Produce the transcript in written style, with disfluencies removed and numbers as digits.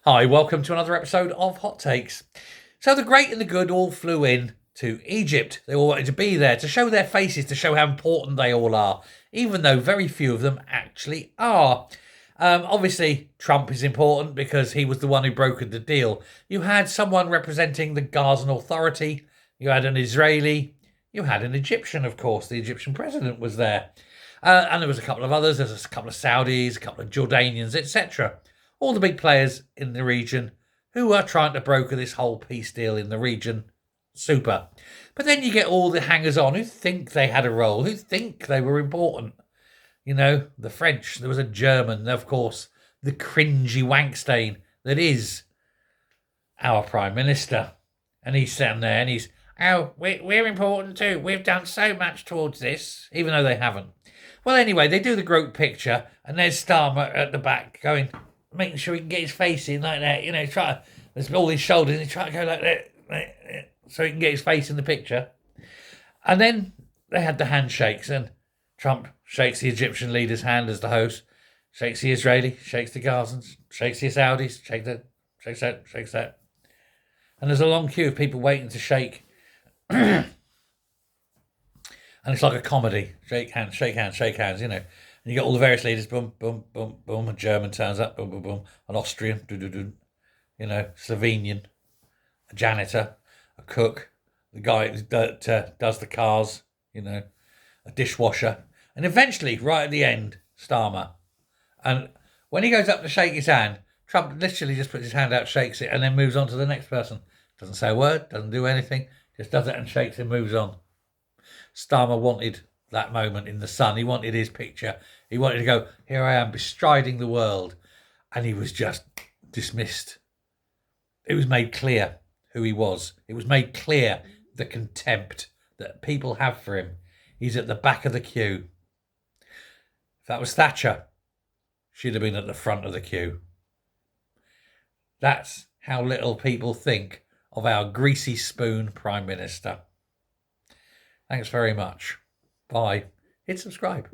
Hi, welcome to another episode of Hot Takes. So the great and the good all flew in to Egypt. They all wanted to be there to show their faces, to show how important they all are, even though very few of them actually are. Obviously, Trump is important because he was the one who brokered the deal. You had someone representing the Gazan Authority, you had an Israeli, you had an Egyptian, of course. The Egyptian president was there. And there was a couple of others. There's a couple of Saudis, a couple of Jordanians, etc. All the big players in the region who are trying to broker this whole peace deal in the region. Super. But then you get all the hangers-on who think they had a role, who think they were important. You know, the French, there was a German, of course, the cringy wankstain that is our Prime Minister. And he's sitting there and he's, oh, we're important too. We've done so much towards this, even though they haven't. Well, anyway, they do the group picture and there's Starmer at the back going, making sure he can get his face in like that, there's all his shoulders and he try to go like that, so he can get his face in the picture. And then they had the handshakes and Trump shakes the Egyptian leader's hand as the host, shakes the Israeli, shakes the Gazans, shakes the Saudis, shakes that. And there's a long queue of people waiting to shake. And it's like a comedy. Shake hands, you know. And you get all the various leaders, boom, boom, boom, boom. A German turns up, boom, boom, boom. An Austrian, do. You know, Slovenian, a janitor, a cook, the guy that does the cars, you know, a dishwasher. And eventually, right at the end, Starmer. And when he goes up to shake his hand, Trump literally just puts his hand out, shakes it, and then moves on to the next person. Doesn't say a word, doesn't do anything, just does it and shakes and moves on. Starmer wanted that moment in the sun. He wanted his picture. He wanted to go, here I am, bestriding the world. And he was just dismissed. It was made clear who he was. It was made clear the contempt that people have for him. He's at the back of the queue. If that was Thatcher, she'd have been at the front of the queue. That's how little people think of our greasy spoon Prime Minister. Thanks very much. Bye. Hit subscribe.